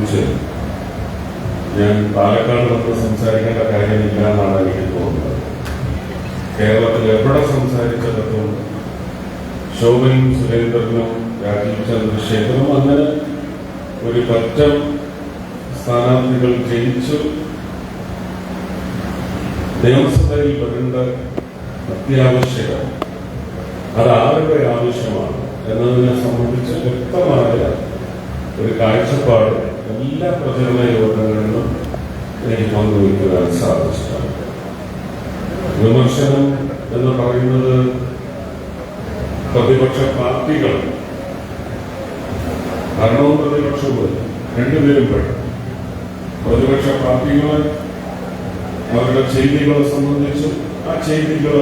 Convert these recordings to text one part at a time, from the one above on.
സംബന്ധിച്ച് ഞാൻ പാലക്കാട് വന്ന് സംസാരിക്കേണ്ട കാര്യമില്ല എന്നാണ് എനിക്ക് തോന്നുന്നത്. കേരളത്തിൽ എവിടെ സംസാരിച്ചിടത്തും ശോഭനും സുരേന്ദ്രനും രാജീവ് ചന്ദ്രശേഖരും അങ്ങനെ ഒരു പറ്റം സ്ഥാനാർത്ഥികൾ ജയിച്ചു നിയമസഭയിൽ വരേണ്ട അത്യാവശ്യമാണ്. അത് ആരുടെ ആവശ്യമാണ് എന്നതിനെ സംബന്ധിച്ച് വ്യക്തമായ ഒരു കാഴ്ചപ്പാട് എല്ലാ പ്രചരണ യോഗങ്ങളിലും എനിക്ക് പങ്കുവയ്ക്കുവാൻ സാധിച്ചിട്ടുണ്ട്. വിമർശനം എന്ന് പറയുന്നത് പ്രതിപക്ഷ പാർട്ടികൾ ഭരണവും പ്രതിപക്ഷവും രണ്ടുപേരും പെടും. പ്രതിപക്ഷ പാർട്ടികൾ അവരുടെ ചെയ്തികളെ സംബന്ധിച്ച് ആ ചെയ്തികൾ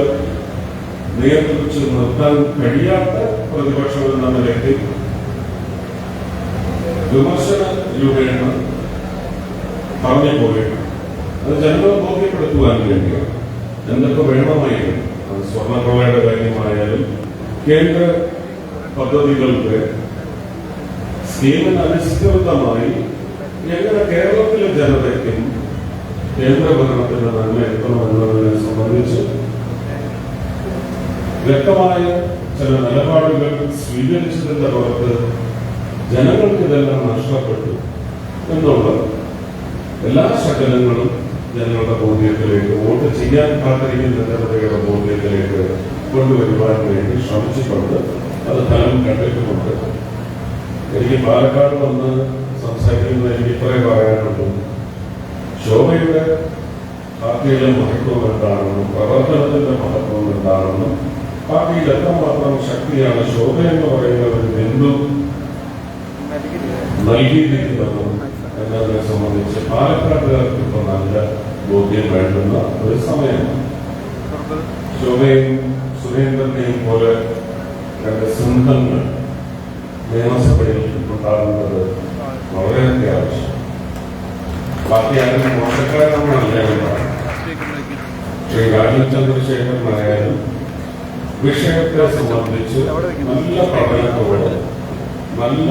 നിയന്ത്രിച്ച് നിർത്താൻ കഴിയാത്ത പ്രതിപക്ഷം എന്ന നിലയ്ക്ക് വിമർശന രൂപേണ പറഞ്ഞു പോയിട്ട് അത് ജനങ്ങളെ ബോധ്യപ്പെടുത്തുവാൻ വേണ്ടിയാണ്. എന്തൊക്കെ വേണമായിരുന്നു അത് സ്വർണ്ണപ്രഭയുടെ കാര്യമായാലും കേന്ദ്ര പദ്ധതികൾക്ക് സ്കീമിന് അനുസൃതമായി എങ്ങനെ കേരളത്തിലെ ജനതയ്ക്കും കേന്ദ്രഭരണത്തിന്റെ നന്മ എത്തണമെന്നതിനെ സംബന്ധിച്ച് വ്യക്തമായ ചില നിലപാടുകൾ സ്വീകരിച്ചതിന്റെ പുറത്ത് ജനങ്ങൾക്ക് ഇതെല്ലാം നഷ്ടപ്പെട്ടു എന്നുള്ള എല്ലാ ശകലങ്ങളും ജനങ്ങളുടെ ബോധ്യത്തിലേക്ക് വോട്ട് ചെയ്യാൻ കാത്തിരിക്കുന്ന ജനതയുടെ ബോധ്യത്തിലേക്ക് കൊണ്ടുവരുവാൻ വേണ്ടി ശ്രമിച്ചിട്ടുണ്ട്. അത് ഫലം കണ്ടിട്ടുമുണ്ട്. എനിക്ക് പാലക്കാട് വന്ന് സംസാരിക്കുന്ന എനിക്ക് ഇത്രേ പറയാനുള്ളൂ. ശോഭയുടെ പാർട്ടിയിലെ മഹത്വം എന്താണെന്നും പ്രവർത്തനത്തിന്റെ മഹത്വം എന്താണെന്നും പാർട്ടിയിൽ എത്രമാത്രം ശക്തിയാണ് ശോഭ എന്ന് പറയുന്ന ഒരു ബിന്ദു നൽകിയിരിക്കുന്നതും എന്നതിനെ സംബന്ധിച്ച് പാലക്കാട്ടുകാർക്ക് ഇപ്പോൾ നല്ല ബോധ്യം വേണ്ടുന്ന ഒരു സമയമാണ്. ശോഭയും സുരേന്ദ്രനെയും പോലെ രണ്ട് സിംഹങ്ങൾ നിയമസഭയിൽ ഉണ്ടാകുന്നത് വളരെ അത്യാവശ്യം. പാർട്ടി ആരും മോശക്കാരനല്ല. ശ്രീ രാജീവ് ചന്ദ്രശേഖരനായാലും വിഷയത്തെ സംബന്ധിച്ച് നല്ല പഠനത്തോടെ നല്ല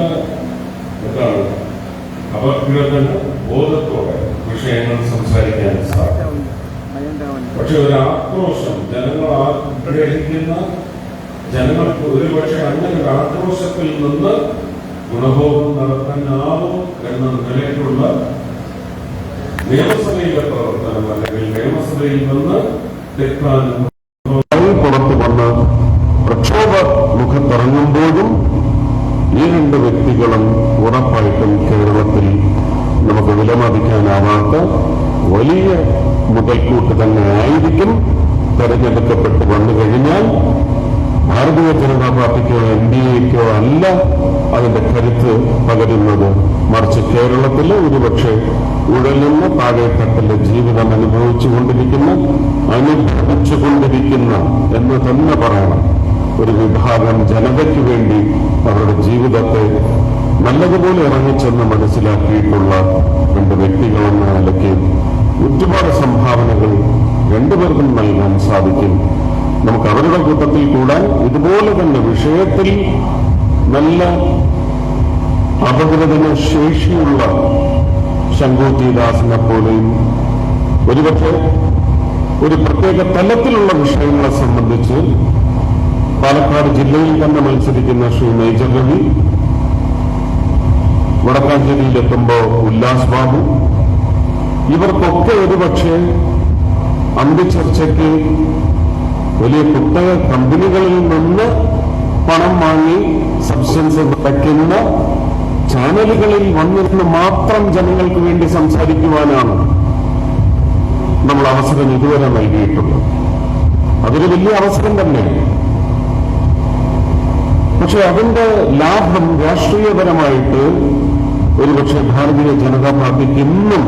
അപഗ്രഥന ബോധത്തോടെ വിഷയങ്ങൾ സംസാരിക്കാൻ സാധിക്കും. പക്ഷെ ഒരു ആക്രോശം ജനങ്ങൾ ആഗ്രഹിക്കുന്ന ജനങ്ങൾക്ക് ഒരുപക്ഷെ അങ്ങനെ ഒരു ആക്രോശത്തിൽ നിന്ന് ഗുണഭോഗം നടത്താനാവും എന്ന നിലയിലുള്ള നിയമസഭയിലെ പ്രവർത്തനം അല്ലെങ്കിൽ നിയമസഭയിൽ നിന്ന് തെറ്റാനും പുറത്തു വന്ന് പ്രക്ഷോഭ മുഖത്തിറങ്ങുമ്പോഴും ഈ രണ്ട് വ്യക്തികളും ഉറപ്പായിട്ടും കേരളത്തിൽ നമുക്ക് വിലമതിക്കാനാവാത്ത വലിയ മുതൽക്കൂട്ട് തന്നെ ആയിരിക്കും. തെരഞ്ഞെടുക്കപ്പെട്ട് വന്നു കഴിഞ്ഞാൽ ഭാരതീയ ജനതാ പാർട്ടിക്കോ NDAക്കോ അല്ല അതിന്റെ കരുത്ത് പകരുന്നത്, മറിച്ച് കേരളത്തിലെ ഒരുപക്ഷെ ഉഴലുന്ന താഴെത്തട്ടിലെ ജീവിതം അനുഭവിച്ചുകൊണ്ടിരിക്കുന്ന എന്ന് തന്നെ പറയണം ഒരു വിഭാഗം ജനതയ്ക്ക് വേണ്ടി അവരുടെ ജീവിതത്തെ നല്ലതുപോലെ ഇറങ്ങിച്ചെന്ന് മനസ്സിലാക്കിയിട്ടുള്ള രണ്ട് വ്യക്തികളെന്ന നിലയ്ക്ക് ഒരുപാട് സംഭാവനകൾ രണ്ടുപേർക്കും നൽകാൻ സാധിക്കും. നമുക്ക് അവരുടെ കൂട്ടത്തിൽ കൂടാൻ ഇതുപോലെ തന്നെ വിഷയത്തിൽ നല്ല അപഗ്രഥന ശേഷിയുള്ള ശങ്കുത്തിദാസിനെ പോലെയും ഒരുപക്ഷെ ഒരു പ്രത്യേക തലത്തിലുള്ള വിഷയങ്ങളെ സംബന്ധിച്ച് പാലക്കാട് ജില്ലയിൽ തന്നെ മത്സരിക്കുന്ന ശ്രീ മേജർ രവി, വടക്കാഞ്ചേരിയിലെത്തുമ്പോൾ ഉല്ലാസ് ബാബു, ഇവർക്കൊക്കെ ഒരുപക്ഷെ അന്ത്യചർച്ചയ്ക്ക് വലിയ കുത്തക കമ്പനികളിൽ നിന്ന് പണം വാങ്ങി സബ്സ്റ്റൻസ് വയ്ക്കുന്ന ചാനലുകളിൽ വന്നിരുന്ന് മാത്രം ജനങ്ങൾക്ക് വേണ്ടി സംസാരിക്കുവാനാണ് നമ്മൾ അവസരം ഇതുവരെ നൽകിയിട്ടുള്ളത്. അതൊരു വലിയ അവസരം തന്നെയാണ്. പക്ഷെ അതിന്റെ ലാഭം രാഷ്ട്രീയപരമായിട്ട് ഒരുപക്ഷെ ഭാരതീയ ജനതാ പാർട്ടിക്ക് ഇന്നും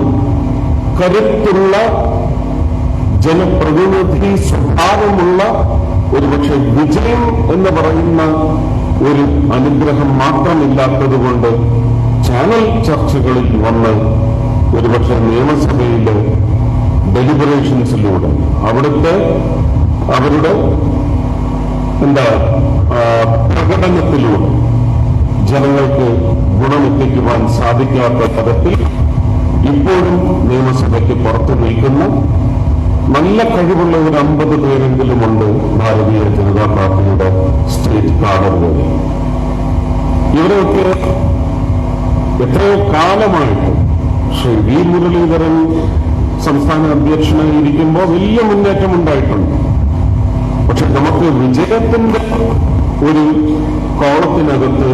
കരുത്തുള്ള ജനപ്രതിനിധി സ്വഭാവമുള്ള ഒരുപക്ഷെ വിജയം എന്ന് പറയുന്ന ഒരു അനുഗ്രഹം മാത്രമില്ലാത്തതുകൊണ്ട് ചാനൽ ചർച്ചകളിൽ വന്ന് ഒരുപക്ഷെ നിയമസഭയിലെ ഡെലിബറേഷൻസിലൂടെ അവിടുത്തെ അവരുടെ പ്രകടനത്തിലൂടെ ജനങ്ങൾക്ക് ഗുണമെത്തിക്കുവാൻ സാധിക്കാത്ത തരത്തിൽ ഇപ്പോഴും നിയമസഭയ്ക്ക് പുറത്തു നിൽക്കുന്ന നല്ല കഴിവുള്ള ഒരു 50 പേരെങ്കിലുമുണ്ട് ഭാരതീയ ജനതാ പാർട്ടിയുടെ സ്റ്റേറ്റ് കാഡറുകളിൽ. ഇവരൊക്കെ എത്രയോ കാലമായിട്ട് ശ്രീ വി മുരളീധരൻ സംസ്ഥാന അധ്യക്ഷനായി ഇരിക്കുമ്പോൾ വലിയ മുന്നേറ്റം ഉണ്ടായിട്ടുണ്ട്. പക്ഷെ നമുക്ക് വിജയത്തിന്റെ ഒരു കോളത്തിനകത്ത്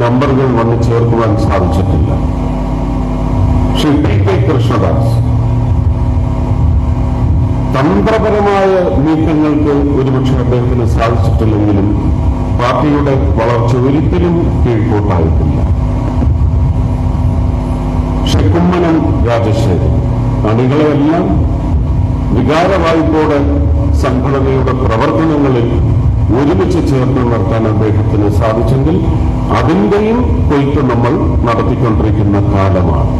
നമ്പറുകൾ വന്ന് ചേർക്കുവാൻ സാധിച്ചിട്ടില്ല. ശ്രീ പി കെ കൃഷ്ണദാസ് തന്ത്രപരമായ നീക്കങ്ങൾക്ക് ഒരുപക്ഷെ അദ്ദേഹത്തിന് സാധിച്ചിട്ടില്ലെങ്കിലും പാർട്ടിയുടെ വളർച്ച ഒരിക്കലും കീഴ്പോട്ടായിട്ടില്ല. ശ്രീ കുമ്മനം രാജശേഖരൻ അണികളെല്ലാം വികാരവായ്പോടെ സംഘടനയുടെ പ്രവർത്തനങ്ങളിൽ ഒരുമിച്ച് ചേർത്ത് നിർത്താൻ അദ്ദേഹത്തിന് സാധിച്ചെങ്കിൽ അതിന്റെയും കൊയ്ത്ത് നമ്മൾ നടത്തിക്കൊണ്ടിരിക്കുന്ന കാലമാണ്.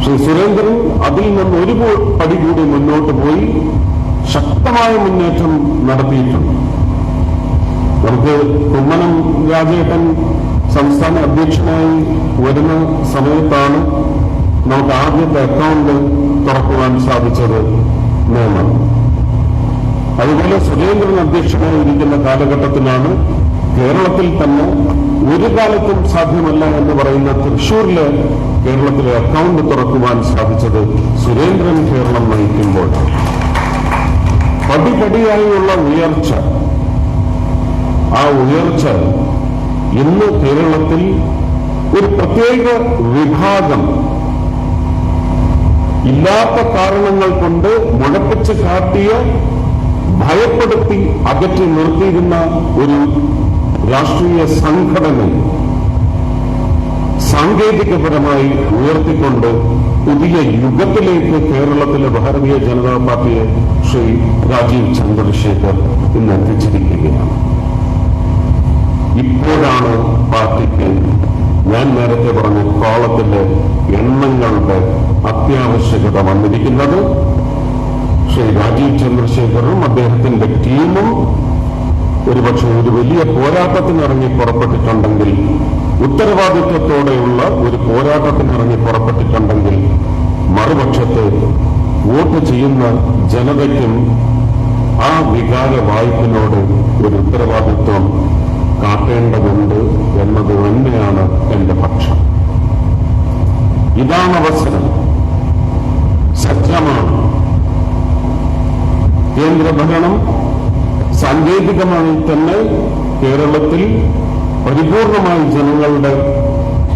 ശ്രീ സുരേന്ദ്രൻ അതിൽ നിന്ന് ഒരു പടി കൂടി മുന്നോട്ട് പോയി ശക്തമായ മുന്നേറ്റം നടത്തിയിട്ടുണ്ട്. നമുക്ക് കുമ്മനം രാജേട്ടൻ സംസ്ഥാന അധ്യക്ഷനായി വരുന്ന സമയത്താണ് നമുക്ക് ആദ്യത്തെ അക്കൗണ്ട് തുറക്കുവാൻ സാധിച്ചത് നിയമം. അതുപോലെ സുരേന്ദ്രൻ അധ്യക്ഷനായി ഇരിക്കുന്ന കാലഘട്ടത്തിലാണ് കേരളത്തിൽ തന്നെ ഒരു കാലത്തും സാധ്യമല്ല എന്ന് പറയുന്ന തൃശൂരിലെ കേരളത്തിലെ അക്കൗണ്ട് തുറക്കുവാൻ സാധിച്ചത് സുരേന്ദ്രൻ കേരളം നയിക്കുമ്പോൾ. പടിപടിയായുള്ള ഉയർച്ച, ആ ഉയർച്ച ഇന്ന് കേരളത്തിൽ ഒരു പ്രത്യേക വിഭാഗം ഇല്ലാത്ത കാരണങ്ങൾ കൊണ്ട് മുഴപ്പിച്ച് കാട്ടിയ, ഭയപ്പെടുത്തി അകറ്റി നിർത്തിയിരുന്ന ഒരു രാഷ്ട്രീയ സംഘടന സാങ്കേതികപരമായി ഉയർത്തിക്കൊണ്ട് പുതിയ യുഗത്തിലേക്ക് കേരളത്തിലെ ഭാരതീയ ജനതാ പാർട്ടിയെ ശ്രീ രാജീവ് ചന്ദ്രശേഖർ ഇന്ന് എത്തിച്ചിരിക്കുകയാണ്. ഇപ്പോഴാണ് പാർട്ടിക്ക് ഞാൻ നേരത്തെ പറഞ്ഞ കോളത്തിന്റെ എണ്ണങ്ങളുടെ അത്യാവശ്യകത വന്നിരിക്കുന്നത്. ശ്രീ രാജീവ് ചന്ദ്രശേഖറും അദ്ദേഹത്തിന്റെ ടീമും ഒരുപക്ഷെ ഒരു വലിയ പോരാട്ടത്തിനിറങ്ങി പുറപ്പെട്ടിട്ടുണ്ടെങ്കിൽ, ഉത്തരവാദിത്വത്തോടെയുള്ള ഒരു പോരാട്ടത്തിനിറങ്ങി പുറപ്പെട്ടിട്ടുണ്ടെങ്കിൽ, മറുപക്ഷത്ത് വോട്ട് ചെയ്യുന്ന ജനതയ്ക്കും ആ വികാര വായ്പിനോട് ഒരു ഉത്തരവാദിത്വം കാട്ടേണ്ടതുണ്ട് എന്നത് തന്നെയാണ് എന്റെ പക്ഷം. ഇതാണ് അവസരം, സജ്ജമാണ്. കേന്ദ്രഭരണം സാങ്കേതികമായി തന്നെ കേരളത്തിൽ പരിപൂർണമായി ജനങ്ങളുടെ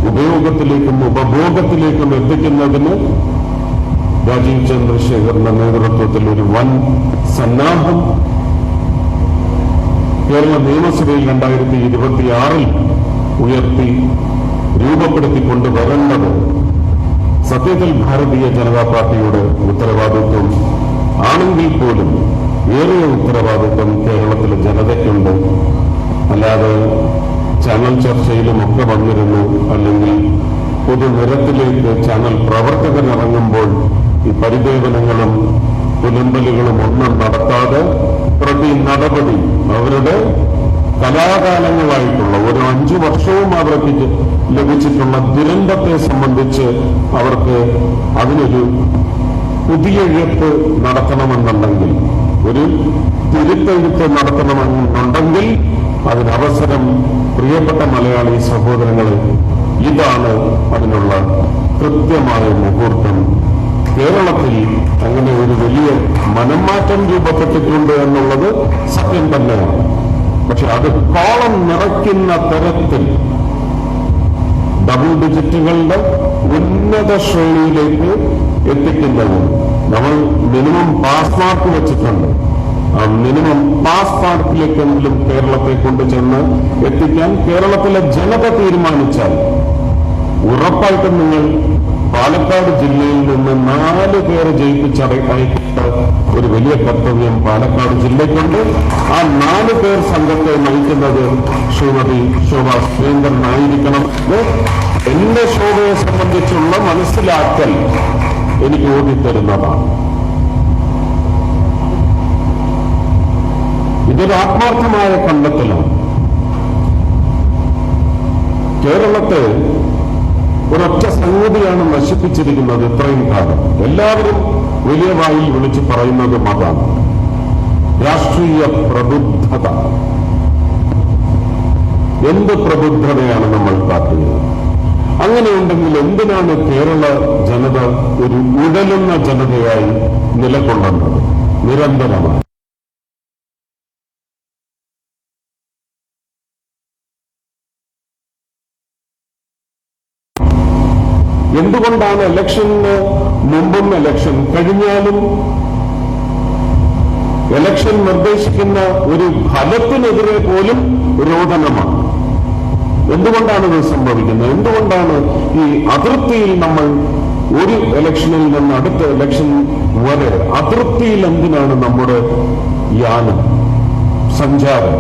ഉപയോഗത്തിലേക്കും ഉപഭോഗത്തിലേക്കും എത്തിക്കുന്നതിന് രാജീവ് ചന്ദ്രശേഖറിന്റെ നേതൃത്വത്തിൽ ഒരു വൻ സന്നാഹം കേരള നിയമസഭയിൽ 2026 ഉയർത്തി രൂപപ്പെടുത്തിക്കൊണ്ടുവരേണ്ടത് സത്യത്തിൽ ഭാരതീയ ജനതാ പാർട്ടിയുടെ ഉത്തരവാദിത്വം ആണെങ്കിൽ പോലും ഏറിയ ഉത്തരവാദിത്വം കേരളത്തിലെ ജനതയ്ക്കുണ്ട്. അല്ലാതെ ചാനൽ ചർച്ചയിലുമൊക്കെ വന്നിരുന്നു, അല്ലെങ്കിൽ പൊതുനിരത്തിലേക്ക് ചാനൽ പ്രവർത്തകരിറങ്ങുമ്പോൾ ഈ പരിദേവനങ്ങളും പുലമ്പലുകളും ഒന്നും നടത്താതെ പ്രതി നടപടി അവരുടെ കലാകാലങ്ങളായിട്ടുള്ള ഒരു 5 വർഷവും അവർക്ക് ലഭിച്ചിട്ടുള്ള ദുരന്തത്തെ സംബന്ധിച്ച് അവർക്ക് അതിനൊരു പുതിയ എഴുത്ത് നടത്തണമെന്നുണ്ടെങ്കിൽ, ഒരു തിരുത്തെഴുത്ത് നടത്തണമെന്നുണ്ടെങ്കിൽ അതിനവസരം പ്രിയപ്പെട്ട മലയാളി സഹോദരങ്ങളെ, ഇതാണ് അതിനുള്ള കൃത്യമായ മുഹൂർത്തം. കേരളത്തിൽ അങ്ങനെ ഒരു വലിയ മനംമാറ്റം രൂപപ്പെട്ടിട്ടുണ്ട് എന്നുള്ളത് സത്യം തന്നെയാണ്. പക്ഷെ അത് കോളം നിറയ്ക്കുന്ന തരത്തിൽ ഡബിൾ ഡിജിറ്റുകളുടെ ഉന്നത ശ്രേണിയിലേക്ക് എത്തിക്കുന്നതും നമ്മൾ മിനിമം പാസ് മാർക്ക് വെച്ചിട്ടുണ്ട്. ആ മിനിമം പാസ് മാർക്കിലേക്കെങ്കിലും കേരളത്തെ കൊണ്ടുചെന്ന് എത്തിക്കാൻ കേരളത്തിലെ ജനത തീരുമാനിച്ചാൽ ഉറപ്പായിട്ടും നിങ്ങൾ പാലക്കാട് ജില്ലയിൽ നിന്ന് 4 പേരെ ജയിപ്പിച്ചയക്കേണ്ട ഒരു വലിയ കർത്തവ്യം പാലക്കാട് ജില്ലയ്ക്കുണ്ട്. ആ 4 പേർ സംഘത്തെ നയിക്കുന്നത് ശ്രീമതി ശോഭാ സുരേന്ദ്രനായിരിക്കണം. എന്റെ ശോഭയെ സംബന്ധിച്ചുള്ള മനസ്സിലാക്കൽ എനിക്ക് ഓടിത്തരുന്നതാണ്. ഇതൊരു ആത്മാർത്ഥമായ കണ്ടെത്തലാണ്. കേരളത്തെ ഒരൊറ്റ സംഗതിയാണ് നശിപ്പിച്ചിരിക്കുന്നത് ഇത്രയും കാലം. എല്ലാവരും വലിയ വായിൽ വിളിച്ചു പറയുന്നതും അതാണ്, രാഷ്ട്രീയ പ്രബുദ്ധത. എന്ത് പ്രബുദ്ധതയാണ് നമ്മൾ കാട്ടുന്നത്? അങ്ങനെയുണ്ടെങ്കിൽ എന്തിനാണ് കേരള ജനത ഒരു ഉഴലുന്ന ജനതയായി നിലകൊള്ളുന്നത് നിരന്തരമായി? എന്തുകൊണ്ടാണ് ഇലക്ഷന് മുമ്പും ഇലക്ഷൻ കഴിഞ്ഞാലും ഇലക്ഷൻ നിർദ്ദേശിക്കുന്ന ഒരു ഫലത്തിനെതിരെ പോലും രോദനമാണ്? എന്തുകൊണ്ടാണ് ഇത് സംഭവിക്കുന്നത്? എന്തുകൊണ്ടാണ് ഈ അതൃപ്തിയിൽ നമ്മൾ ഒരു ഇലക്ഷനിൽ നിന്ന് അടുത്ത ഇലക്ഷൻ വരെ അതൃപ്തിയിൽ എന്തിനാണ് നമ്മുടെ യാനം, സഞ്ചാരം?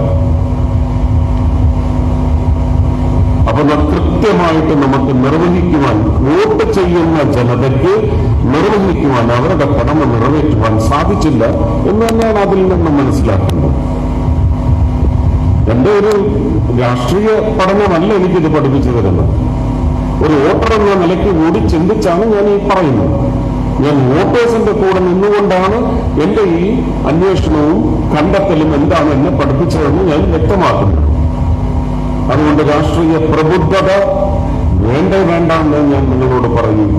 അപ്പൊ കൃത്യമായിട്ട് നമുക്ക് നിർവഹിക്കുവാൻ, വോട്ട് ചെയ്യുന്ന ജനതയ്ക്ക് നിർവഹിക്കുവാൻ, അവരുടെ കടമ നിറവേറ്റുവാൻ സാധിച്ചില്ല എന്ന് തന്നെയാണ് അതിൽ നിന്ന് മനസ്സിലാക്കുന്നത്. എന്റെ ഒരു രാഷ്ട്രീയ പഠനമല്ല എനിക്കിത് പഠിപ്പിച്ചു തരുന്നത്. ഒരു വോട്ടർ എന്ന നിലയ്ക്ക് കൂടി ചിന്തിച്ചാണ് ഞാൻ ഈ പറയുന്നത്. ഞാൻ വോട്ടേഴ്സിന്റെ കൂടെ നിന്നുകൊണ്ടാണ് എന്റെ ഈ അന്വേഷണവും കണ്ടെത്തലും എന്താണ് എന്നെ പഠിപ്പിച്ചതെന്ന് ഞാൻ വ്യക്തമാക്കുന്നത്. അതുകൊണ്ട് രാഷ്ട്രീയ പ്രബുദ്ധത വേണ്ട എന്ന് ഞാൻ നിങ്ങളോട് പറയും.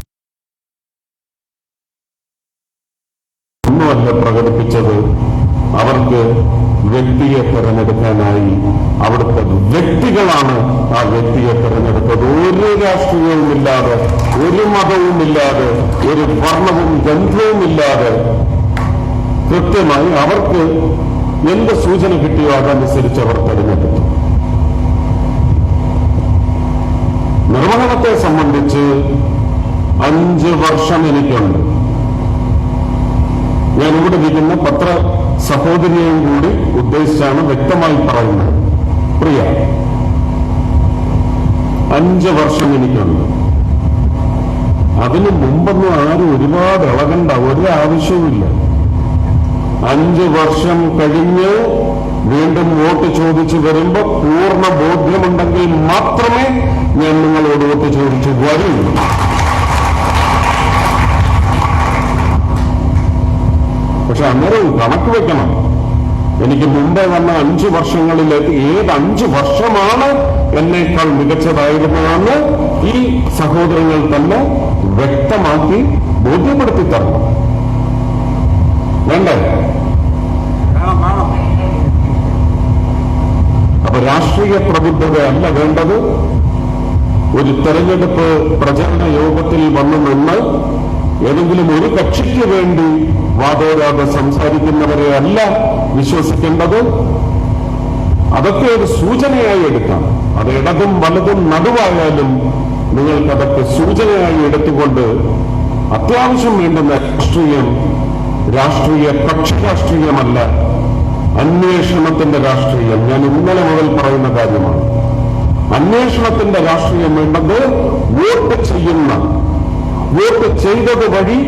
ഒന്നുമല്ല പ്രകടിപ്പിച്ചത്, അവർക്ക് വ്യക്തിയെ തെരഞ്ഞെടുക്കാനായി അവിടുത്തെ വ്യക്തികളാണ് ആ വ്യക്തിയെ തെരഞ്ഞെടുത്തത്. ഒരു രാഷ്ട്രീയവുമില്ലാതെ, ഒരു മതവുമില്ലാതെ, ഒരു വർണ്ണവും ഗന്ധവുമില്ലാതെ കൃത്യമായി അവർക്ക് എന്ത് സൂചന കിട്ടിയോ അതനുസരിച്ച് അവർ തെരഞ്ഞെടുത്തു. നിർവഹണത്തെ സംബന്ധിച്ച് 5 വർഷം എനിക്കുണ്ട്. ഞാനിവിടെ ഇരിക്കുന്ന പത്ര സഹോദരിയെയും കൂടി ഉദ്ദേശിച്ചാണ് വ്യക്തമായി പറയുന്നത്. പ്രിയ, 5 വർഷം എനിക്കുണ്ട്. അതിനു മുമ്പൊന്നും ആരും ഒരുപാട് ഇളകണ്ട ഒരു ആവശ്യവുമില്ല. 5 വർഷം കഴിഞ്ഞ് വീണ്ടും വോട്ട് ചോദിച്ചു വരുമ്പോൾ പൂർണ്ണ ബോധ്യമുണ്ടെങ്കിൽ മാത്രമേ ഞാൻ നിങ്ങളോട് വോട്ട് ചോദിച്ചു വരൂ. പക്ഷെ അന്നേരം കണക്ക് വെക്കണം. എനിക്ക് മുമ്പേ വന്ന 5 വർഷങ്ങളിലേക്ക് ഏത് 5 വർഷമാണ് എന്നേക്കാൾ മികച്ചതായിരുന്നതെന്ന് ഈ സഹോദരങ്ങൾ തന്നെ വ്യക്തമാക്കി ബോധ്യപ്പെടുത്തി തരണം. വേണ്ടേ? അപ്പൊ രാഷ്ട്രീയ പ്രബുദ്ധതയല്ല വേണ്ടത്. ഒരു തെരഞ്ഞെടുപ്പ് പ്രചരണ യോഗത്തിൽ വന്നു നിന്ന് ഏതെങ്കിലും ഒരു കക്ഷിക്ക് വേണ്ടി വാദോരാതെ സംസാരിക്കുന്നവരെ അല്ല വിശ്വസിക്കേണ്ടത്. അതൊക്കെ ഒരു സൂചനയായി എടുക്കാം. അത് ഇടതും വലതും നടുവായാലും നിങ്ങൾക്കതൊക്കെ സൂചനയായി എടുത്തുകൊണ്ട് അത്യാവശ്യം വേണ്ടുന്ന രാഷ്ട്രീയ കക്ഷി രാഷ്ട്രീയമല്ല, അന്വേഷണത്തിന്റെ രാഷ്ട്രീയം. ഞാൻ ഇന്നലെ മുതൽ പറയുന്ന കാര്യമാണ്. അന്വേഷണത്തിന്റെ രാഷ്ട്രീയം വേണ്ടത് വോട്ട് ചെയ്യുന്ന, വോട്ട് ചെയ്തത് വഴി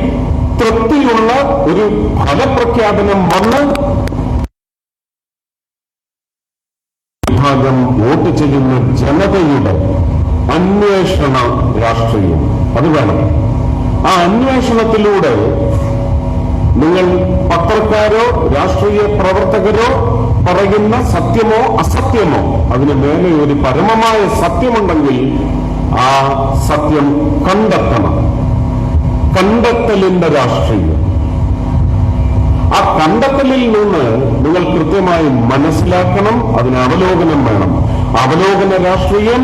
തൃപ്തിയുള്ള ഒരു ഫലപ്രഖ്യാപനം വന്ന് വിഭാഗം വോട്ട് ചെയ്യുന്ന ജനതയുടെ അന്വേഷണ രാഷ്ട്രീയം അത് വേണം. ആ അന്വേഷണത്തിലൂടെ നിങ്ങൾ പത്രക്കാരോ രാഷ്ട്രീയ പ്രവർത്തകരോ പറയുന്ന സത്യമോ അസത്യമോ അതിന് മേലെ ഒരു പരമമായ സത്യമുണ്ടെങ്കിൽ ആ സത്യം കണ്ടെത്തണം. കണ്ടെത്തലിന്റെ രാഷ്ട്രീയം. ആ കണ്ടെത്തലിൽ നിന്ന് നിങ്ങൾ കൃത്യമായി മനസ്സിലാക്കണം. അതിന് അവലോകനം വേണം. അവലോകന രാഷ്ട്രീയം,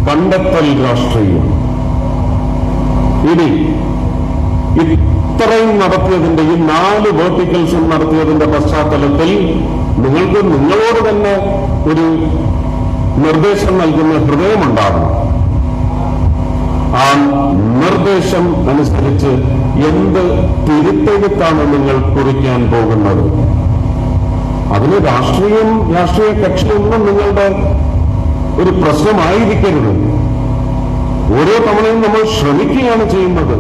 കണ്ടെത്തൽ രാഷ്ട്രീയം. ഇനി ഇത്രയും നടത്തിയതിന്റെ ഈ 4 വേർട്ടിക്കൽസും നടത്തിയതിന്റെ പശ്ചാത്തലത്തിൽ നിങ്ങൾക്ക് നിങ്ങളോട് തന്നെ ഒരു നിർദ്ദേശം നൽകുന്ന ഹൃദയമുണ്ടാകണം. ആ നിർദ്ദേശം അനുസരിച്ച് എന്ത് തിരുത്തെഴുത്താണ് നിങ്ങൾ കുറിക്കാൻ പോകുന്നത്? അതിന് രാഷ്ട്രീയ കക്ഷിയൊന്നും നിങ്ങളുടെ ഒരു പ്രശ്നമായിരിക്കരുത്. ഓരോ തവണയും നമ്മൾ ശ്രമിക്കുകയാണ് ചെയ്യുന്നത്.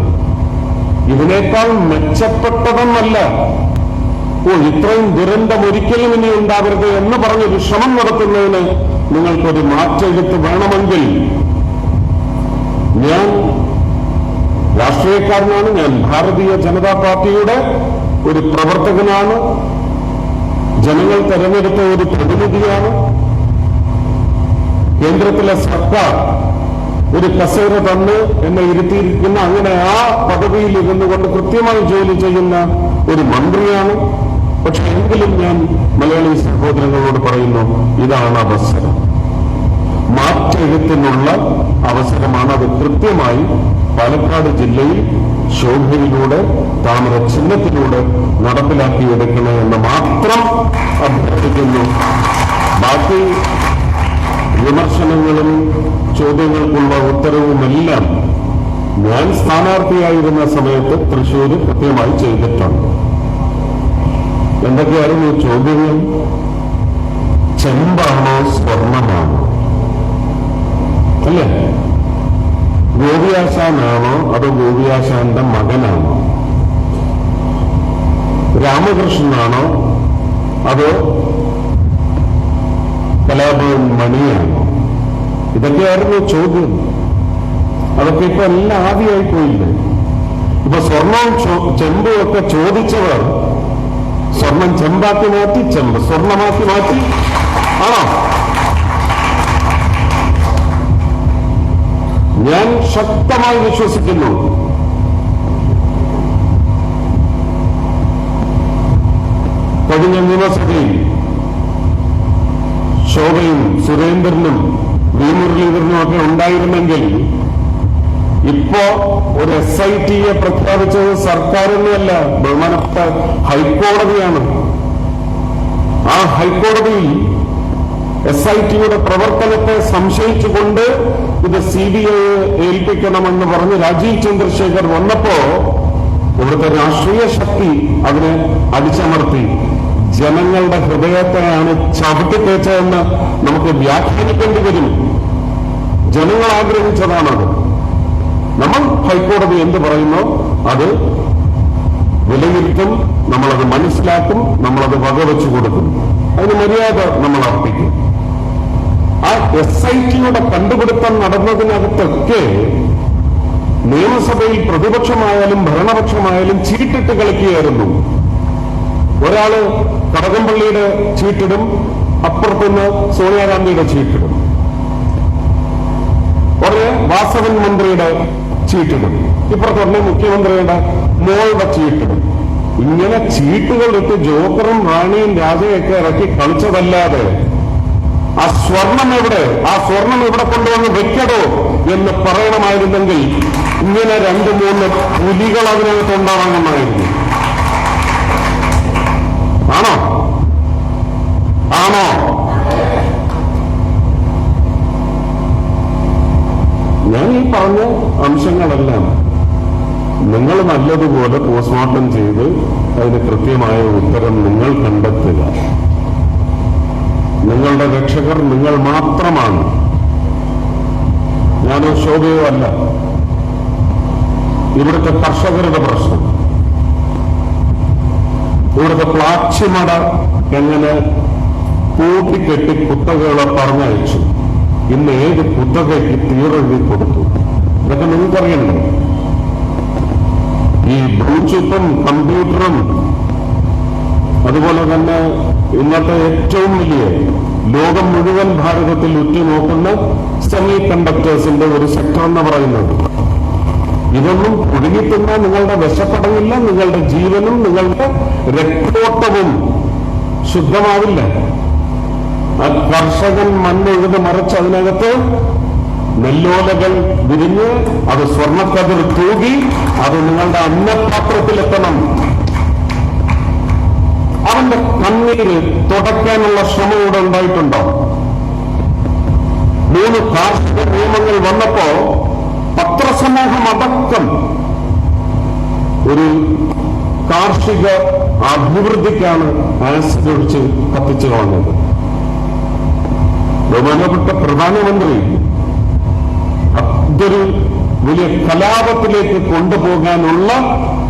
ഇതിനേക്കാൾ മെച്ചപ്പെട്ടതെന്നല്ല, ഇത്രയും ദുരന്തം ഒരിക്കലും ഇനി ഉണ്ടാവരുത് എന്ന് പറഞ്ഞൊരു ശ്രമം നടത്തുന്നതിന് നിങ്ങൾക്കൊരു മാറ്റെഴുത്ത് വേണമെങ്കിൽ ഞാൻ രാഷ്ട്രീയക്കാരനാണ്, ഞാൻ ഭാരതീയ ജനതാ പാർട്ടിയുടെ ഒരു പ്രവർത്തകനാണ്, ജനങ്ങൾ തെരഞ്ഞെടുത്ത ഒരു പ്രതിനിധിയാണ്. കേന്ദ്രത്തിലെ സർക്കാർ ഒരു കസേര തന്ന് എന്നെ ഇരുത്തിയിരിക്കുന്ന, അങ്ങനെ ആ പദവിയിൽ ഇരുന്നുകൊണ്ട് കൃത്യമായി ജോലി ചെയ്യുന്ന ഒരു മന്ത്രിയാണ്. പക്ഷെ എങ്കിലും ഞാൻ മലയാളി സഹോദരങ്ങളോട് പറയുന്നു, ഇതാണ് അവസരം, മാറ്റെഴുത്തിനുള്ള അവസരമാണ്. അത് കൃത്യമായി പാലക്കാട് ജില്ലയിൽ ശോഭയിലൂടെ താമര ചിഹ്നത്തിലൂടെ നടപ്പിലാക്കിയെടുക്കണമെന്ന് മാത്രം അഭ്യർത്ഥിക്കുന്നു. ബാക്കി വിമർശനങ്ങളും ചോദ്യങ്ങൾക്കുള്ള ഉത്തരവുമെല്ലാം ഞാൻ സ്ഥാനാർത്ഥിയായിരുന്ന സമയത്ത് തൃശ്ശൂർ കൃത്യമായി ചെയ്തിട്ടുണ്ട്. എന്തൊക്കെയായിരുന്നു ചോദ്യങ്ങൾ? ചെമ്പാണോ സ്വർണമാണോ? അല്ലേ? ഗോപിയാശാനാണോ അതോ ഗോപിയാശാന്റെ മകനാണോ? രാമകൃഷ്ണനാണോ അതോ കലാഭവൻ മണിയാണോ? ഇതൊക്കെയായിരുന്നു ചോദ്യം. അതൊക്കെ ഇപ്പൊ എല്ലാം ആദ്യമായി പോയില്ലേ? ഇപ്പൊ സ്വർണവും ചെമ്പും ഒക്കെ ചോദിച്ചവർ സ്വർണം ചെമ്പാക്കി മാറ്റി, ചെമ്പ് സ്വർണമാക്കി മാറ്റി ആണോ? ഞാൻ ശക്തമായി വിശ്വസിക്കുന്നു കഴിഞ്ഞ നിയമസഭയിൽ ശോഭയും സുരേന്ദ്രനും വി മുരളീധരനും ഒക്കെ ഉണ്ടായിരുന്നെങ്കിൽ ഇപ്പോ ഒരു SIT പ്രഖ്യാപിച്ചത് സർക്കാരൊന്നുമല്ല, ബഹുമാനപ്പെട്ട ഹൈക്കോടതിയാണ്. ആ ഹൈക്കോടതിയിൽ SITയുടെ പ്രവർത്തനത്തെ സംശയിച്ചുകൊണ്ട് ഇത് CBI ഏൽപ്പിക്കണമെന്ന് പറഞ്ഞ് രാജീവ് ചന്ദ്രശേഖർ വന്നപ്പോ ഇവിടുത്തെ രാഷ്ട്രീയ ശക്തി അതിനെ അടിച്ചമർത്തി. ജനങ്ങളുടെ ഹൃദയത്തെയാണ് ചവിട്ടിത്തേച്ചതെന്ന് നമുക്ക് വ്യാഖ്യാനിക്കേണ്ടി വരും. ജനങ്ങൾ ആഗ്രഹിച്ചതാണത്. നമ്മൾ ഹൈക്കോടതി എന്ത് പറയുന്നോ അത് വിലയിരുത്തും, നമ്മളത് മനസ്സിലാക്കും, നമ്മളത് വകവെച്ചു കൊടുക്കും, അതിന് മര്യാദ നമ്മൾ അർപ്പിക്കും. ആ SITയുടെ കണ്ടുപിടുത്തം നടന്നതിനകത്തൊക്കെ നിയമസഭയിൽ പ്രതിപക്ഷമായാലും ഭരണപക്ഷമായാലും ചീട്ടിട്ട് കളിക്കുകയായിരുന്നു. ഒരാള് കടകംപള്ളിയുടെ ചീട്ടിടും, അപ്പുറത്തുനിന്ന് സോണിയാഗാന്ധിയുടെ ചീട്ടിടും, ഒരു വാസവൻ മന്ത്രിയുടെ ചീട്ടിടും, ഇപ്പുറത്തെ മുഖ്യമന്ത്രിയുടെ മോളുടെ ചീട്ടിടും. ഇങ്ങനെ ചീട്ടുകളിട്ട് ജോക്കറും റാണിയും രാജയൊക്കെ ഇറക്കി കളിച്ചതല്ലാതെ ആ സ്വർണം എവിടെ, ആ സ്വർണം ഇവിടെ കൊണ്ടുവന്ന് വെക്കടോ എന്ന് പറയണമായിരുന്നെങ്കിൽ ഇങ്ങനെ 2-3 പുലികൾ അതിനകത്ത് ഉണ്ടാവണമെന്നായിരുന്നു. ആണോ? ആണോ? ഞാൻ ഈ പറഞ്ഞ അംശങ്ങളെല്ലാം നിങ്ങൾ നല്ലതുപോലെ പോസ്റ്റ്മോർട്ടം ചെയ്ത് അതിന് കൃത്യമായ ഉത്തരം നിങ്ങൾ കണ്ടെത്തുക. നിങ്ങളുടെ രക്ഷകർ നിങ്ങൾ മാത്രമാണ്, ഞാനോ ശോഭയോ അല്ല. ഇവിടുത്തെ കർഷകരുടെ പ്രശ്നം, ഇവിടുത്തെ പ്ലാച്ചിമട എങ്ങനെ കൂട്ടിക്കെട്ടി കുത്തകകളെ പറഞ്ഞയച്ചു, ഇന്ന് ഏത് കുത്തകയ്ക്ക് തീരെഴുതി കൊടുത്തു, ഇതൊക്കെ നിങ്ങൾക്കറിയണ്ടേ? ഈ ബ്ലൂടൂത്തും കമ്പ്യൂട്ടറും അതുപോലെ തന്നെ ഇന്നത്തെ ഏറ്റവും വലിയ ലോകം മുഴുവൻ ഭാരതത്തിൽ ഉറ്റുനോക്കുന്ന സെമി കണ്ടക്ടേഴ്സിന്റെ ഒരു സെക്ടർ എന്ന് പറയുന്നത്, ഇതൊന്നും ഒഴുകിത്തുന്ന നിങ്ങളുടെ വിശപ്പടങ്ങില്ല, നിങ്ങളുടെ ജീവനും നിങ്ങളുടെ രക്തോട്ടവും ശുദ്ധമാവില്ല. ആ കർഷകൻ മണ്ണൊഴുത് മറിച്ച് അതിനകത്ത് നെല്ലോലകൾ വിരിഞ്ഞ് അത് സ്വർണ്ണക്കതിർ തൂകി അത് നിങ്ങളുടെ അന്നപാത്രത്തിലെത്തണം. അവന്റെ കണ്ണീര് തുടയ്ക്കാനുള്ള ശ്രമം ഇവിടെ ഉണ്ടായിട്ടുണ്ടോ? 3 കാർഷിക നിയമങ്ങൾ വന്നപ്പോ പത്രസമൂഹം അടക്കം ഒരു കാർഷിക അഭിവൃദ്ധിക്കാണ് ആസിഡ് ഒഴിച്ച് കത്തിച്ചു കളഞ്ഞത്. ബഹുമാനപ്പെട്ട പ്രധാനമന്ത്രി അതൊരു വലിയ കലാപത്തിലേക്ക് കൊണ്ടുപോകാനുള്ള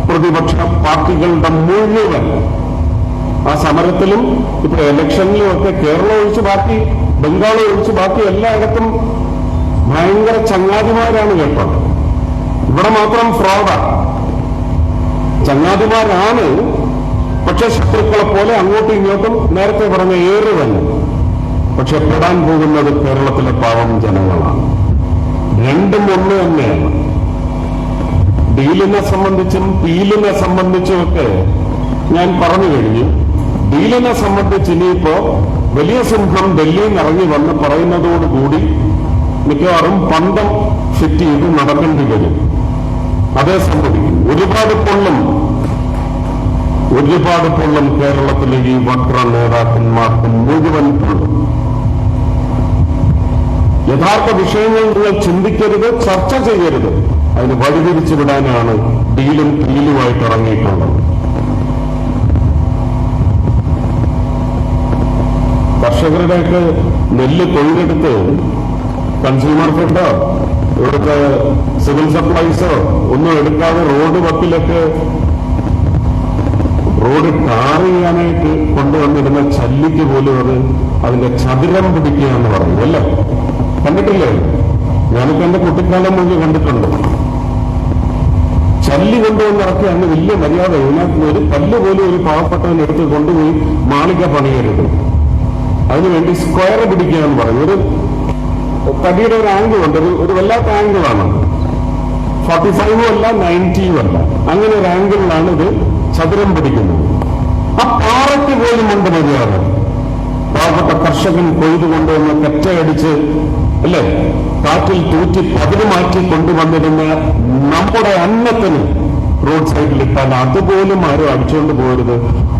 പ്രതിപക്ഷ പാർട്ടികളുടെ മുഴുവൻ ആ സമരത്തിലും ഇപ്പൊ ഇലക്ഷനിലും ഒക്കെ കേരളം ഒഴിച്ച് ബാക്കി ബംഗാൾ ഒഴിച്ച് ബാക്കി എല്ലായിടത്തും ഭയങ്കര ചങ്ങാതിമാരാണ് കേട്ടോ. ഇവിടെ മാത്രം ഫ്രോഡാണ്. ചങ്ങാതിമാരാണ്, പക്ഷെ ശത്രുക്കളെ പോലെ അങ്ങോട്ടും ഇങ്ങോട്ടും നേരത്തെ പറഞ്ഞ ഏറ് തന്നെ. പക്ഷെ പെടാൻ പോകുന്നത് കേരളത്തിലെ പാവം ജനങ്ങളാണ്. രണ്ടും ഒന്ന് തന്നെയാണ്. ഡീലിനെ സംബന്ധിച്ചും പീലിനെ സംബന്ധിച്ചുമൊക്കെ ഞാൻ പറഞ്ഞു കഴിഞ്ഞു. ഡീലിനെ സംബന്ധിച്ച് ഇനിയിപ്പോ വലിയ സിംഹം ഡൽഹിയിൽ നിന്ന് ഇറങ്ങി വന്ന് പറയുന്നതോടുകൂടി മിക്കവാറും പന്തം ഫിറ്റ് ചെയ്ത് നടക്കേണ്ടി വരും. അതേ സംഭവിക്കും. ഒരുപാട് പൊള്ളും കേരളത്തിലെ ഈ വക്ര നേതാക്കന്മാർക്ക് മുഴുവൻ പൊള്ളും. യഥാർത്ഥ വിഷയങ്ങൾ നിങ്ങൾ ചിന്തിക്കരുത്, ചർച്ച ചെയ്യരുത്. അതിന് വഴിതിരിച്ചു വിടാനാണ് ഡീലും പീലുമായിട്ട് ഇറങ്ങിയിട്ടുള്ളത്. കർഷകരുടെയൊക്കെ നെല്ല് കൊയ്തെടുത്ത് കൺസ്യൂമർ ഫെഡോ ഇവിടുത്തെ സിവിൽ സപ്ലൈസോ ഒന്നും എടുക്കാതെ റോഡ് ടാർ ചെയ്യാനായിട്ട് കൊണ്ടുവന്നിരുന്ന ചല്ലിക്ക് പോലും അതിന്റെ ചതുരം പിടിക്കുക എന്ന് പറയും അല്ലേ? കണ്ടിട്ടില്ലേ? ഞാനിപ്പോ എന്റെ കുട്ടിക്കാലം മുഴുവൻ കണ്ടിട്ടുണ്ട്. ചല്ലി കൊണ്ടുവന്നിറക്കി അന്ന് വലിയ മര്യാദ. ഇതിനകത്ത് ഒരു കല്ല് പോലും ഒരു പാവപ്പെട്ടവൻ എടുത്ത് കൊണ്ടുപോയി മാളിക പണിയരുത്. അതിനുവേണ്ടി സ്ക്വയർ പിടിക്കുക എന്ന് പറയും. ഒരു തടിയുടെ ഒരു ആംഗിൾ ഉണ്ട്, ഒരു വല്ലാത്ത ആംഗിളാണ്. 45 അല്ല 90 അല്ല, അങ്ങനെ ഒരു ആംഗിളിലാണ് ഇത് ചതുരം പിടിക്കുന്നത്. ആ പാറയ്ക്ക് പോലും ഉണ്ട് മര്യാദ. പാവപ്പെട്ട കർഷകൻ കൊയ്തു കൊണ്ടുവന്ന് കറ്റയടിച്ച് അല്ലേ കാറ്റിൽ തൂറ്റി പതിര് മാറ്റി കൊണ്ടുവന്നിരുന്ന നമ്മുടെ അന്നത്തിന് റോഡ് സൈഡിലിട്ടാൽ അതുപോലും ആരും അടിച്ചുകൊണ്ട് പോകരുത്,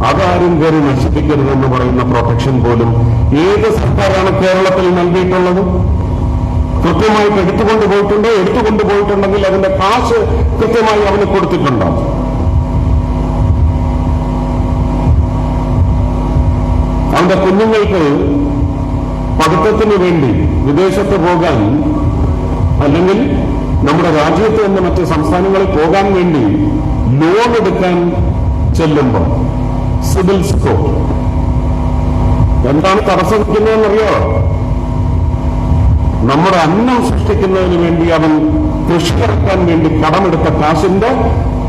അതാരും കയറി നശിപ്പിക്കരുതെന്ന് പറയുന്ന പ്രൊട്ടക്ഷൻ പോലും ഏത് സർക്കാരാണ് കേരളത്തിൽ നൽകിയിട്ടുള്ളത്? കൃത്യമായിട്ട് എടുത്തുകൊണ്ടുപോയിട്ടുണ്ടെങ്കിൽ അതിന്റെ കാശ് കൃത്യമായി അവന് കൊടുത്തിട്ടുണ്ടോ? അവന്റെ കുഞ്ഞുങ്ങൾക്ക് പഠിത്തത്തിന് വേണ്ടി വിദേശത്ത് പോകാൻ, അല്ലെങ്കിൽ നമ്മുടെ രാജ്യത്ത് നിന്ന് മറ്റ് സംസ്ഥാനങ്ങളിൽ പോകാൻ വേണ്ടി ലോൺ എടുക്കാൻ ചെല്ലുമ്പോൾ സിവിൽ സ്കോർ എന്താണ് തടസ്സം നിൽക്കുന്നതെന്നറിയോ? നമ്മുടെ അന്നം സൃഷ്ടിക്കുന്നതിന് വേണ്ടി അവൻ കൃഷി ഇറക്കാൻ വേണ്ടി കടമെടുത്ത കാശിന്റെ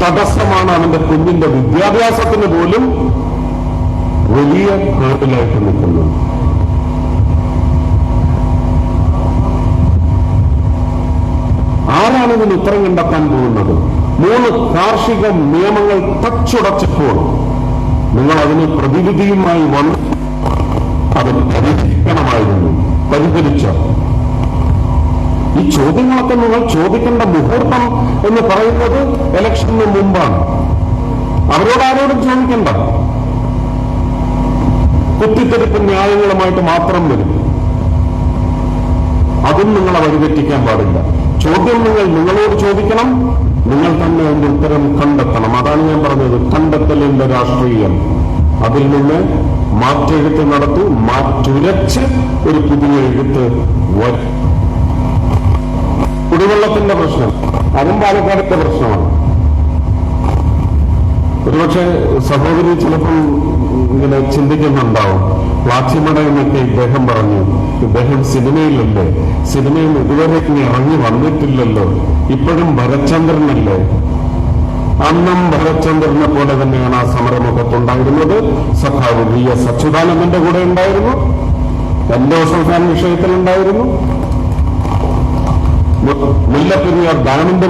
തടസ്സമാണ് അവന്റെ കുഞ്ഞിന്റെ വിദ്യാഭ്യാസത്തിന് പോലും വലിയ ഹേർഡിലായിട്ട് നിൽക്കുന്നത്. ആരാണ് ഇതിന് ഉത്തരം കണ്ടെത്താൻ പോകുന്നത്? 3 കാർഷിക നിയമങ്ങൾ തച്ചുടച്ചപ്പോൾ നിങ്ങൾ അതിന് പ്രതിവിധിയുമായി വന്ന് അത് പരിഹരിച്ചോ? ഈ ചോദ്യങ്ങളൊക്കെ നിങ്ങൾ ചോദിക്കേണ്ട മുഹൂർത്തം എന്ന് പറയുന്നത് ഇലക്ഷന് മുമ്പാണ്. ആരോടും ചോദിക്കണ്ട. കുത്തിത്തെരിപ്പ് ന്യായങ്ങളുമായിട്ട് മാത്രം വരും. അതും നിങ്ങളെ വഴിതെറ്റിക്കാൻ പാടില്ല. ചോദ്യം നിങ്ങളോട് ചോദിക്കണം, നിങ്ങൾ തന്നെ അതിന്റെ ഉത്തരം കണ്ടെത്തണം. അതാണ് ഞാൻ പറഞ്ഞത്, കണ്ടെത്തലിന്റെ രാഷ്ട്രീയം. അതിൽ നിന്ന് മാറ്റെഴുത്ത് നടത്തി മാറ്റുരച്ച് ഒരു പുതിയ എഴുത്ത് വരും. കുടിവെള്ളത്തിന്റെ പ്രശ്നം അതും പാലക്കാടിന്റെ പ്രശ്നമാണ്. ഒരുപക്ഷെ സഹോദരി ചിലപ്പോൾ ഇങ്ങനെ ചിന്തിക്കുന്നുണ്ടാവും, പ്ലാച്ചിമട എന്നൊക്കെ ഇദ്ദേഹം പറഞ്ഞു. ഇദ്ദേഹം സിനിമയിലല്ലേ, സിനിമയിൽ ഇതുവരെ ഇറങ്ങി വന്നിട്ടില്ലല്ലോ, ഇപ്പോഴും ഭരചന്ദ്രനല്ലേ? അന്നും ഭരചന്ദ്രനെ പോലെ തന്നെയാണ് ആ സമരമുഖത്തുണ്ടായിരുന്നത്. സഖാവ് VS അച്യുതാനന്ദന്റെ കൂടെ ഉണ്ടായിരുന്നു, എൻഡോസൾഫാൻ വിഷയത്തിലുണ്ടായിരുന്നു, മുല്ലപ്പെരിയാർ ഡാമിന്റെ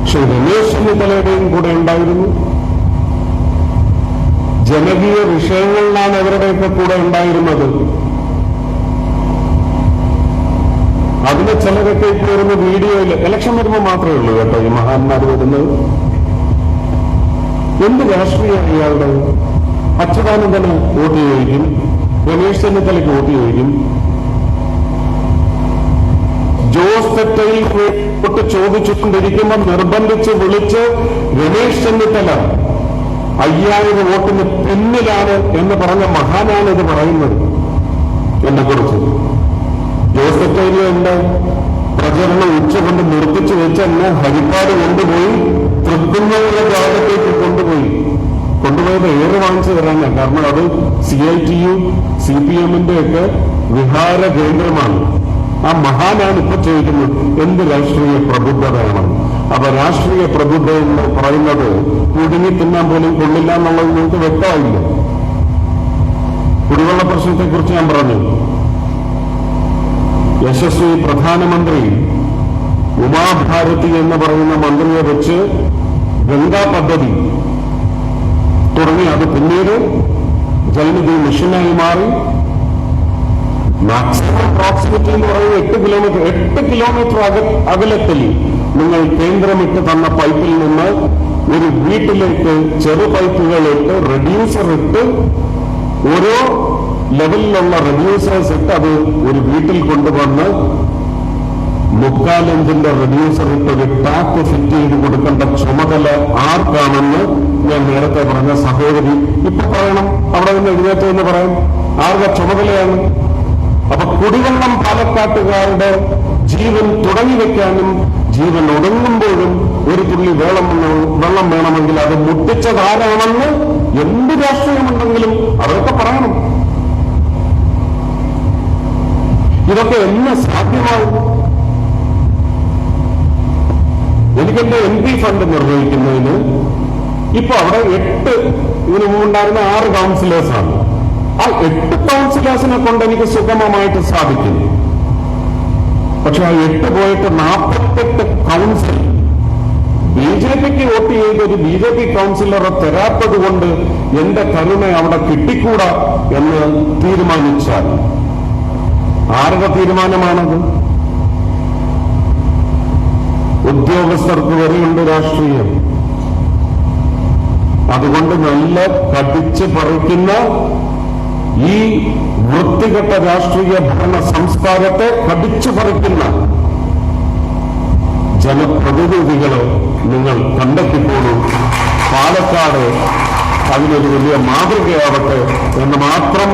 പക്ഷെ രമേശ് ചെന്നിത്തലയുടെയും കൂടെ ഉണ്ടായിരുന്നു. ജനകീയ വിഷയങ്ങളിലാണ് അവരുടെയൊക്കെ കൂടെ ഉണ്ടായിരുന്നത്. അതിന് ചിലരൊക്കെ ഇപ്പോൾ വരുന്ന വീഡിയോയിൽ ഇലക്ഷൻ വരുമ്പോൾ മാത്രമേ ഉള്ളൂ കേട്ടോ ഈ മഹാന്മാർ വരുന്നത്. എന്ത് രാഷ്ട്രീയം ഇയാളുടെ? അച്യുതാനന്ദന് വോട്ട് ചോദിക്കും, രമേശ് ചെന്നിത്തലയ്ക്ക് വോട്ട് ചോദിക്കും, ജോസ് തെറ്റയിൽ വോട്ട് ചോദിച്ചുകൊണ്ടിരിക്കുമ്പോൾ നിർബന്ധിച്ച് വിളിച്ച് രമേശ് ചെന്നിത്തല 5000 വോട്ടിന് പിന്നിലാണ് എന്ന് പറഞ്ഞ മഹാനാണ് ഇത് പറയുന്നത് എന്നെ കുറിച്ച്. ജോസ് തെറ്റയിലെ എന്റെ പ്രചരണം ഉച്ചകൊണ്ട് നിർത്തിച്ചു വെച്ച് എന്നെ ഹരിപ്പാട് കൊണ്ടുപോയി തൃക്കുന്നവരുടെ ഭാഗത്തേക്ക് കൊണ്ടുപോയി. കൊണ്ടുപോയത് ഏറെ വാങ്ങിച്ചു തരാനാണ്. കാരണം അത് CITU CPM-ന്റെ ഒക്കെ വിഹാര കേന്ദ്രമാണ്. ആ മഹാനാണ് ഇപ്പൊ ചോദിക്കുന്നത് എന്ത് രാഷ്ട്രീയ പ്രബുദ്ധതയാണ്. അപ്പൊ രാഷ്ട്രീയ പ്രബുദ്ധ എന്ന് പറയുന്നത് കുടുങ്ങി തിന്നാൻ പോലും കൊള്ളില്ല എന്നുള്ളത് നിങ്ങൾക്ക് വ്യക്തമായില്ല. കുടിവെള്ള പ്രശ്നത്തെ കുറിച്ച് ഞാൻ പറഞ്ഞു. യശസ്വി പ്രധാനമന്ത്രി ഉമാഭാരതി എന്ന് പറയുന്ന മന്ത്രിയെ വെച്ച് ഗംഗാ പദ്ധതി തുടങ്ങി. അത് പിന്നീട് ജലനിധി മിഷനായി മാറി. മാക്സിമം പ്രോക്സിമിറ്റി എന്ന് പറയുന്നത് 8 കിലോമീറ്റർ അകലത്തിൽ നിങ്ങൾ കേന്ദ്രമിട്ട് തന്ന പൈപ്പിൽ നിന്ന് ഒരു വീട്ടിലേക്ക് ചെറു പൈപ്പുകൾ ഇട്ട് റെഡ്യൂസർ ഇട്ട് ഓരോ ലെവലിലുള്ള റെഡ്യൂസേഴ്സ് ഇട്ട് അത് ഒരു വീട്ടിൽ കൊണ്ടുവന്ന് 3/4 ഇഞ്ചിന്റെ റെഡ്യൂസർ ഇട്ട് ഒരു ടാപ്പ് ഫിറ്റ് ചെയ്ത് കൊടുക്കേണ്ട ചുമതല ആർക്കാണെന്ന് ഞാൻ നേരത്തെ പറഞ്ഞ സഹോദരി ഇപ്പൊ പറയണം. അവിടെ നിന്ന് എഴുന്നേറ്റെന്ന് പറയാം. ആരുടെ ചുമതലയാണ്? അപ്പൊ കുടിവെള്ളം പാലക്കാട്ടുകാരുടെ ജീവൻ തുടങ്ങി വെക്കാനും ജീവൻ ഒടുങ്ങുമ്പോഴും ഒരു തുള്ളി വെള്ളം വേണമെങ്കിൽ അത് മുട്ടിച്ചതാരാണെന്ന് എന്ത് രാഷ്ട്രീയമുണ്ടെങ്കിലും അവരൊക്കെ പറയണം. ഇതൊക്കെ എന്ന് സാധ്യമാവും? എനിക്കെന്റെ MP ഫണ്ട് നിർവഹിക്കുന്നതിന് ഇപ്പൊ അവിടെ 8, ഇതിനു മുമ്പുണ്ടായിരുന്ന 6 കൗൺസിലേഴ്സാണ്. ആ 8 കൗൺസിലേഴ്സിനെ കൊണ്ട് എനിക്ക് സുഗമമായിട്ട് സാധിക്കും. പക്ഷെ ആ 8 പോയിട്ട് 48 കൗൺസിൽ BJPക്ക് വോട്ട് ചെയ്ത് ഒരു BJP കൗൺസിലറെ തരാത്തത് കൊണ്ട് എന്റെ കരുണ അവിടെ കിട്ടിക്കൂടാ എന്ന് തീരുമാനിച്ചാൽ ആരുടെ തീരുമാനമാണത്? ഉദ്യോഗസ്ഥർക്ക് വരെയുണ്ട് രാഷ്ട്രീയം. അതുകൊണ്ട് നല്ല കടിച്ചു പറിക്കുന്ന ഈ വൃത്തികെട്ട രാഷ്ട്രീയ ഭരണ സംസ്കാരത്തെ കടിച്ചു പറിക്കുന്ന ജനപ്രതിനിധികളെ നിങ്ങൾ കണ്ടെത്തിക്കോളൂ. പാലക്കാട് അതിനൊരു വലിയ മാതൃകയാവട്ടെ എന്ന് മാത്രം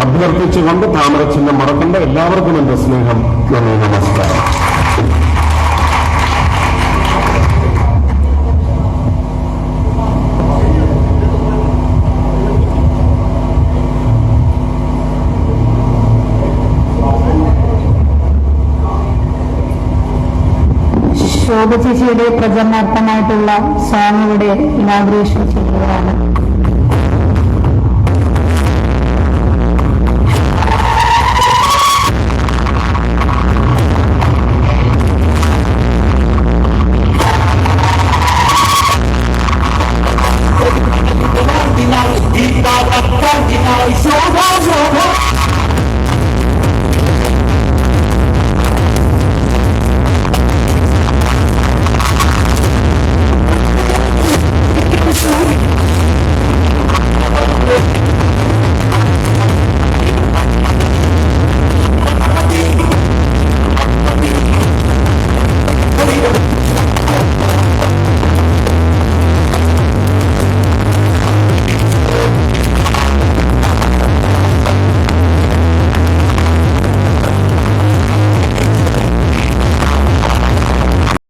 അഭ്യർത്ഥിച്ചുകൊണ്ട് താമരചിഹ്നം മറക്കേണ്ട എല്ലാവർക്കും എന്റെ സ്നേഹം. നന്ദി, നമസ്കാരം. ശോഭ ചേച്ചിയുടെ പ്രചരണാർത്ഥമായിട്ടുള്ള സോങ്ങിയുടെ ഇനാഗുറേഷൻ ചെയ്യുകയാണ്.